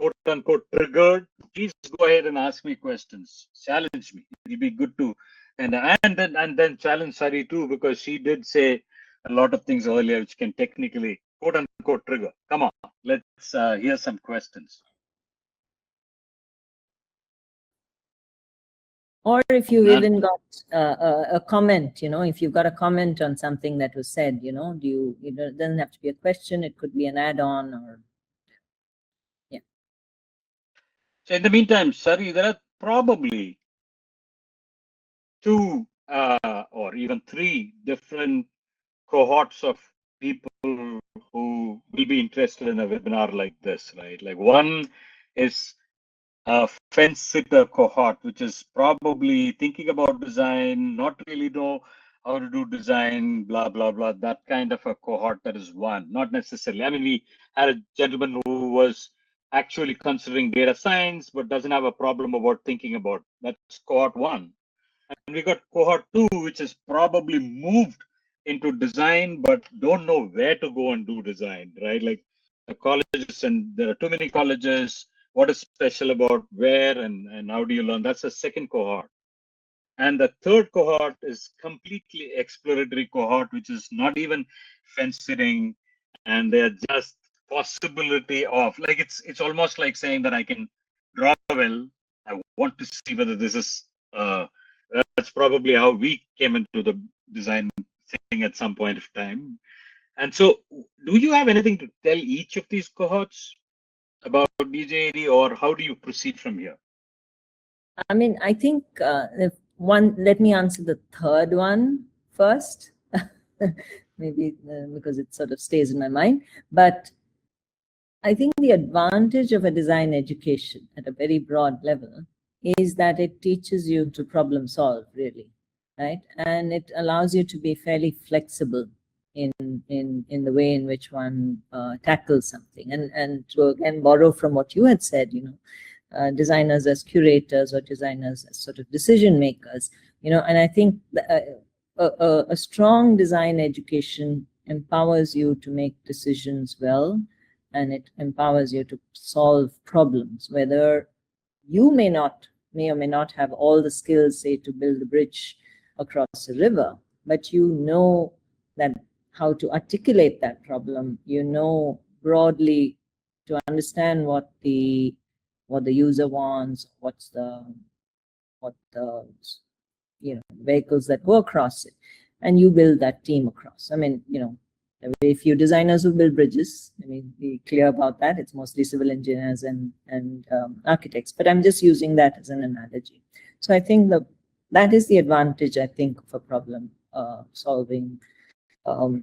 Speaker 1: quote unquote, triggered, please go ahead and ask me questions. Challenge me. It'll be good to, and then challenge Sari too, because she did say a lot of things earlier which can technically, quote unquote, trigger. Come on, let's hear some questions.
Speaker 2: Or if you've even got a comment, if you've got a comment on something that was said, it doesn't have to be a question. It could be an add-on or, yeah.
Speaker 1: So in the meantime, Sari, there are probably 2 or even 3 different cohorts of people who will be interested in a webinar like this, right? Like one is a fence sitter cohort, which is probably thinking about design, not really know how to do design, blah, blah, blah, that kind of a cohort. That is one, not necessarily. I mean, we had a gentleman who was actually considering data science, but doesn't have a problem about thinking about that's cohort 1. And we got cohort 2, which is probably moved into design, but don't know where to go and do design, right? Like the colleges, and there are too many colleges. What is special about where and how do you learn? That's the second cohort. And the third cohort is completely exploratory cohort, which is not even fence sitting, and they're just possibility of, like, it's almost like saying that I can draw well. I want to see whether this is that's probably how we came into the design thing at some point of time. And so, do you have anything to tell each of these cohorts about DJAD, or how do you proceed from here?
Speaker 2: I mean, I think let me answer the third one first, maybe because it sort of stays in my mind. But I think the advantage of a design education at a very broad level is that it teaches you to problem solve, really, right? And it allows you to be fairly flexible in the way in which one tackles something. And to again borrow from what you had said, designers as curators or designers as sort of decision makers, and I think a strong design education empowers you to make decisions well, and it empowers you to solve problems, whether you may or may not have all the skills, say, to build a bridge across a river, but you know that how to articulate that problem, broadly to understand what the user wants, what the vehicles that go across it, and you build that team across. I mean, there are very few designers who build bridges. I mean, be clear about that. It's mostly civil engineers and architects, but I'm just using that as an analogy. So I think that is the advantage, I think, of a problem solving, of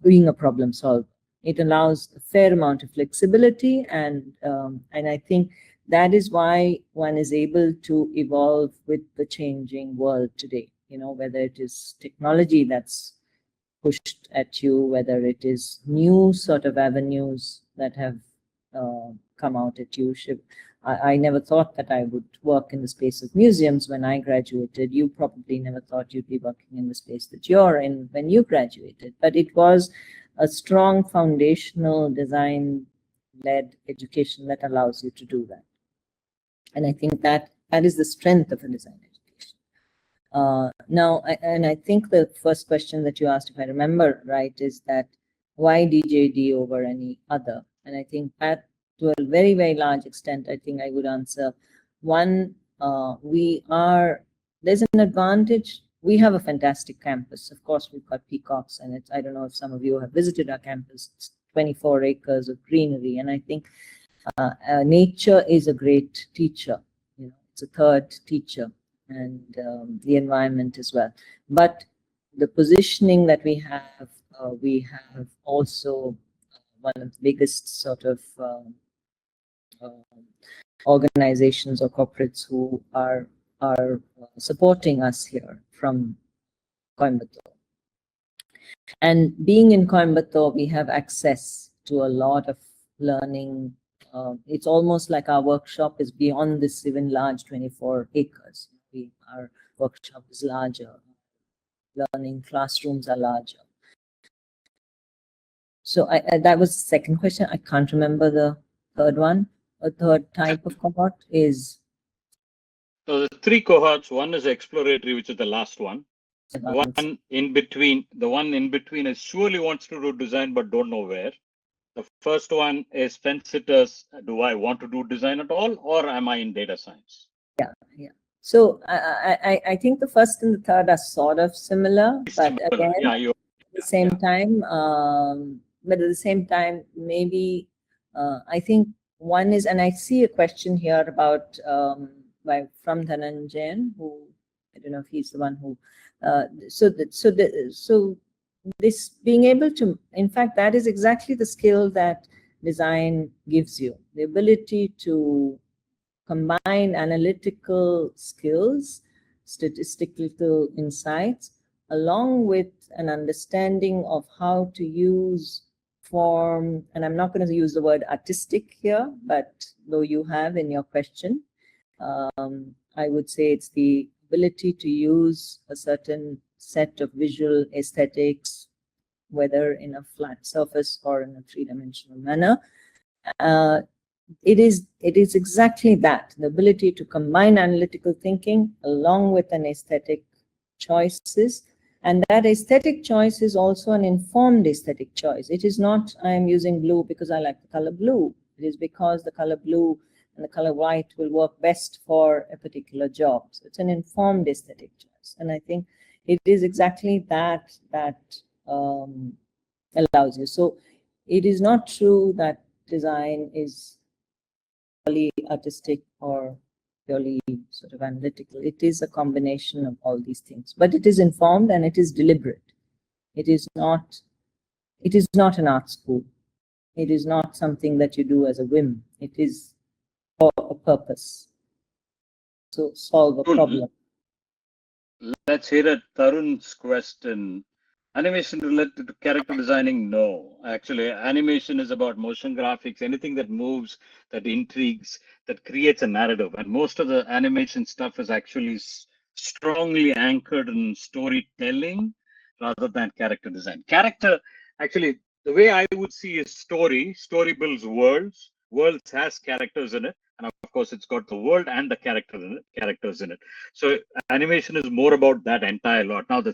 Speaker 2: being a problem solver. It allows a fair amount of flexibility, and I think that is why one is able to evolve with the changing world today. Whether it is technology that's pushed at you, whether it is new sort of avenues that have come out at you, Shiv. I never thought that I would work in the space of museums when I graduated. You probably never thought you'd be working in the space that you're in when you graduated. But it was a strong foundational design-led education that allows you to do that. And I think that is the strength of a design education. Now, I think the first question that you asked, if I remember right, is that why DJD over any other? And I think that, to a very, very large extent, I think I would answer. One, there's an advantage. We have a fantastic campus. Of course, we've got peacocks, and I don't know if some of you have visited our campus. It's 24 acres of greenery, and I think nature is a great teacher. You know, it's a third teacher, and the environment as well. But the positioning that we have also one of the biggest sort of organizations or corporates who are supporting us here from Coimbatore. And being in Coimbatore, we have access to a lot of learning. It's almost like our workshop is beyond this even large 24 acres. Our workshop is larger. Learning classrooms are larger. So that was the second question. I can't remember the third one. A third type of cohort is?
Speaker 1: So the three cohorts. One is exploratory, which is the last one. The one in between is surely wants to do design but don't know where. The first one is fence sitters. Do I want to do design at all, or am I in data science?
Speaker 2: Yeah. So I think the first and the third are sort of similar, but again, at the same time, maybe I think one is, and I see a question here about from Dhananjayan, who I don't know if he's the one who. So this being able to, in fact, that is exactly the skill that design gives you, the ability to combine analytical skills, statistical insights, along with an understanding of how to use form, and I'm not going to use the word artistic here, but though you have in your question, I would say it's the ability to use a certain set of visual aesthetics, whether in a flat surface or in a three-dimensional manner. It is exactly that, the ability to combine analytical thinking along with an aesthetic choices. And that aesthetic choice is also an informed aesthetic choice. It is not, I am using blue because I like the color blue. It is because the color blue and the color white will work best for a particular job. So it's an informed aesthetic choice. And I think it is exactly that allows you. So it is not true that design is purely artistic or purely sort of analytical. It is a combination of all these things, but it is informed and it is deliberate. It is not an art school. It is not something that you do as a whim. It is for a purpose. So solve a problem.
Speaker 1: Let's hear it. Tarun's question. Animation related to character designing? No. Actually, animation is about motion graphics, anything that moves, that intrigues, that creates a narrative. And most of the animation stuff is actually strongly anchored in storytelling rather than character design. Character, actually, the way I would see is story. Story builds worlds. Worlds has characters in it. And of course, it's got the world and the characters in it. So animation is more about that entire lot. Now,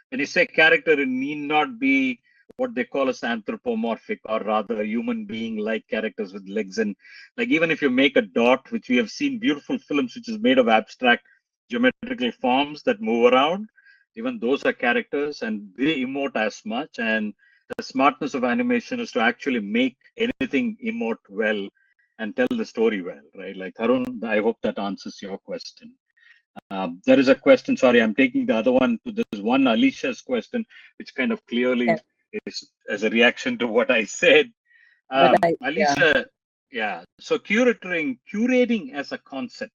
Speaker 1: when you say character, it need not be what they call as anthropomorphic, or rather human being-like characters with legs. And like, even if you make a dot, which we have seen beautiful films, which is made of abstract geometrical forms that move around, even those are characters and they emote as much. And the smartness of animation is to actually make anything emote well and tell the story well, right? Like, Tarun, I hope that answers your question. There is a question, sorry, I'm taking the other one. There's one Alicia's question, which kind of clearly is as a reaction to what I said. Alicia, so curating as a concept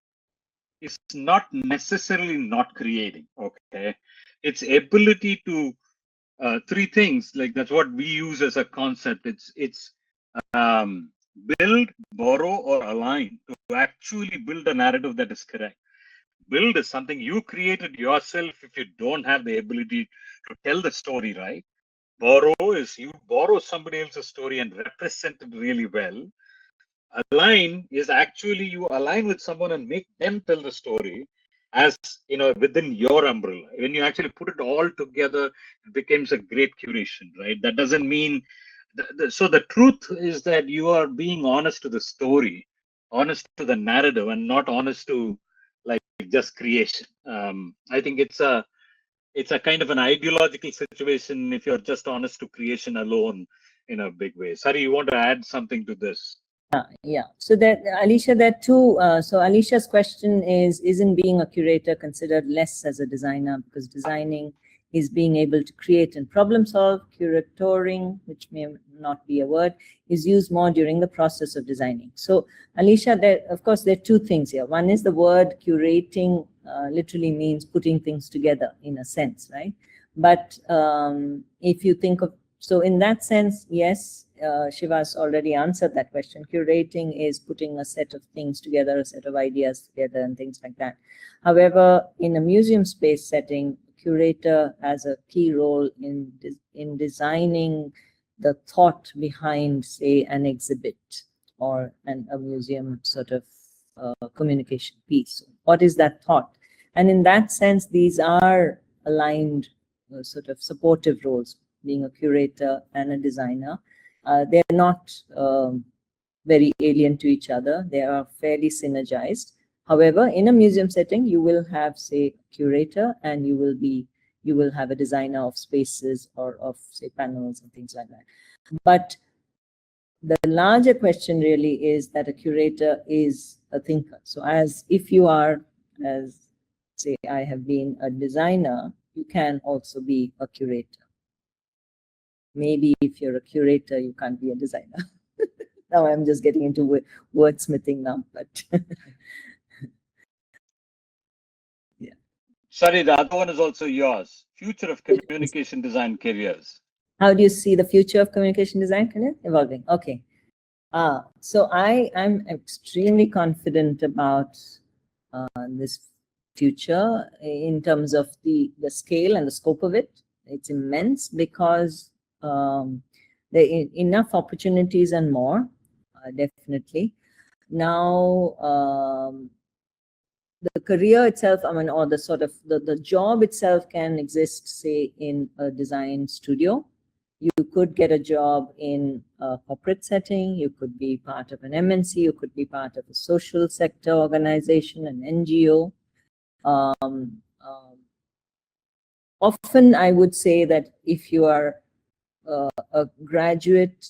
Speaker 1: is not necessarily not creating, okay? It's ability to, three things, like that's what we use as a concept. It's Build, borrow, or align to actually build a narrative that is correct. Build is something you created yourself if you don't have the ability to tell the story right. Borrow is you borrow somebody else's story and represent it really well. Align is actually you align with someone and make them tell the story as within your umbrella. When you actually put it all together, it becomes a great curation, right? That doesn't mean so the truth is that you are being honest to the story, honest to the narrative, and not honest to like just creation. I think it's a kind of an ideological situation if you're just honest to creation alone in a big way. Sorry, you want to add something to this?
Speaker 2: Yeah. So that Alicia, that too. So Alicia's question is: isn't being a curator considered less as a designer because designing is being able to create and problem solve? Curatoring, which may not be a word, is used more during the process of designing. So Alicia, of course there are two things here. One is the word curating literally means putting things together in a sense, right? But if you think of, so in that sense, yes, Shiva's already answered that question. Curating is putting a set of things together, a set of ideas together and things like that. However, in a museum space setting, curator has a key role in designing the thought behind, say, an exhibit or a museum sort of communication piece. What is that thought? And in that sense, these are aligned sort of supportive roles, being a curator and a designer. They're not very alien to each other. They are fairly synergized. However, in a museum setting, you will have, say, a curator, and you will have a designer of spaces or of, say, panels and things like that. But the larger question really is that a curator is a thinker. So as if you are, as say, I have been a designer, you can also be a curator. Maybe if you're a curator, you can't be a designer. Now I'm just getting into wordsmithing now, but yeah.
Speaker 1: Sorry, the other one is also yours. Future of communication design careers.
Speaker 2: How do you see the future of communication design career evolving? Okay. So I'm extremely confident about this future in terms of the scale and the scope of it. It's immense because there are enough opportunities and more, definitely. Now, the career itself, I mean, or the sort of the job itself can exist, say, in a design studio. You could get a job in a corporate setting. You could be part of an MNC. You could be part of a social sector organization, an NGO. Often I would say that if you are a graduate,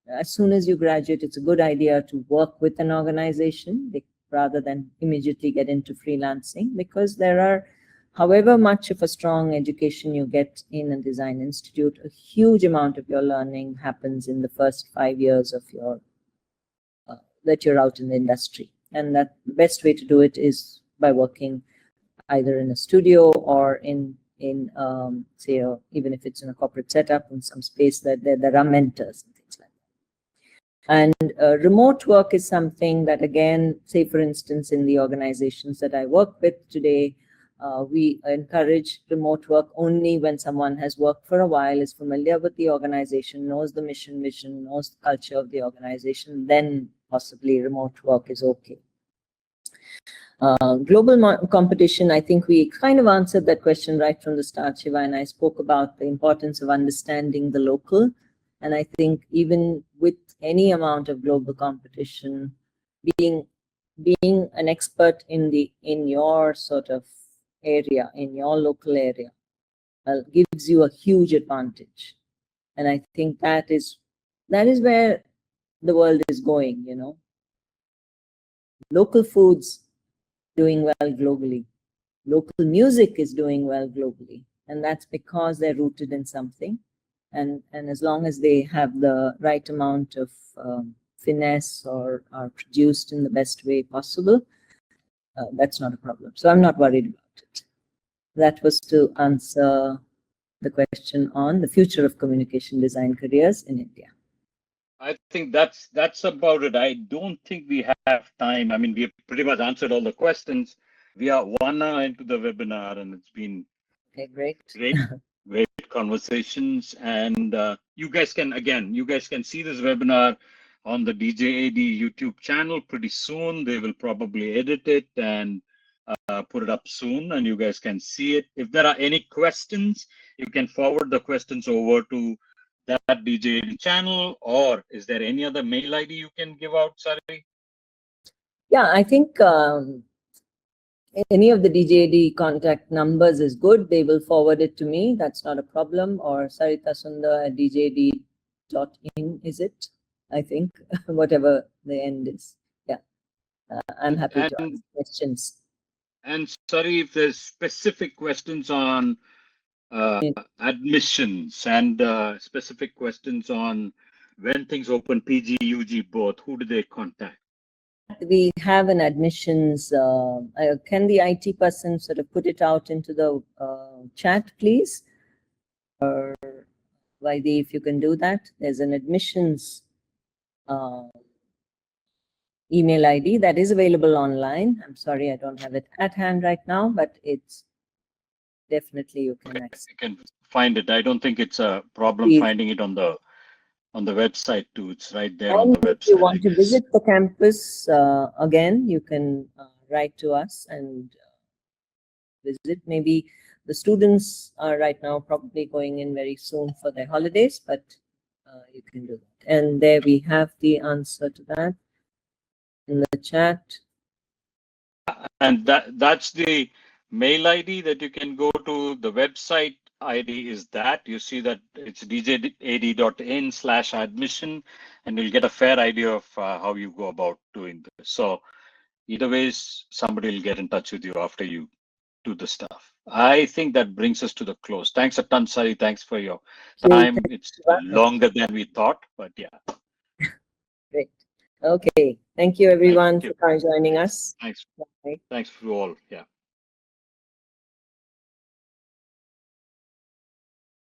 Speaker 2: as soon as you graduate, it's a good idea to work with an organization rather than immediately get into freelancing, because there are, however much of a strong education you get in a design institute, a huge amount of your learning happens in the first 5 years of your that you're out in the industry. And that the best way to do it is by working either in a studio or in say, even if it's in a corporate setup, in some space that there are mentors and things like that. And remote work is something that, again, say, for instance, in the organizations that I work with today, we encourage remote work only when someone has worked for a while, is familiar with the organization, knows the mission, knows the culture of the organization, then possibly remote work is okay. Global competition, I think we kind of answered that question right from the start, Shiva, and I spoke about the importance of understanding the local. And I think even with any amount of global competition, being an expert in your sort of area, in your local area, gives you a huge advantage. And I think that is where the world is going, you know. Local foods doing well globally. Local music is doing well globally. And that's because they're rooted in something. And as long as they have the right amount of finesse or are produced in the best way possible, that's not a problem. So I'm not worried about it. That was to answer the question on the future of communication design careers in India.
Speaker 1: I think that's about it. I don't think we have time. I mean, we have pretty much answered all the questions. We are 1 hour into the webinar, and it's been
Speaker 2: Okay, great.
Speaker 1: great conversations. And you guys can see this webinar on the DJAD YouTube channel pretty soon. They will probably edit it and put it up soon, and you guys can see it. If there are any questions, you can forward the questions over to that DJAD channel, or is there any other mail ID you can give out, Sari?
Speaker 2: Yeah, I think any of the DJAD contact numbers is good. They will forward it to me. That's not a problem. Or Sarita Sundar at djad.in, is it? I think, whatever the end is. Yeah, I'm happy to answer questions.
Speaker 1: And sorry if there's specific questions on admissions and specific questions on when things open, PG, UG, both, who do they contact?
Speaker 2: We have an admissions, can the IT person sort of put it out into the chat, please? Or Vaidi, if you can do that. There's an admissions email ID that is available online. I'm sorry, I don't have it at hand right now, but it's definitely you can access.
Speaker 1: You can find it. I don't think it's a problem finding it on the website too. It's right there on the website.
Speaker 2: If you want to visit the campus again, you can write to us and visit. Maybe the students are right now probably going in very soon for their holidays, but you can do that. And there we have the answer to that in the chat.
Speaker 1: And that's the mail ID that you can go to. The website ID is that. You see that it's djad.in/admission, and you'll get a fair idea of how you go about doing this. So either ways, somebody will get in touch with you after you do the stuff. I think that brings us to the close. Thanks a ton, Sari. Thanks for your time. It's longer than we thought, but yeah.
Speaker 2: Great. Okay. Thank you, everyone, for joining us.
Speaker 1: Thanks.
Speaker 2: Bye.
Speaker 1: Thanks for all. Yeah.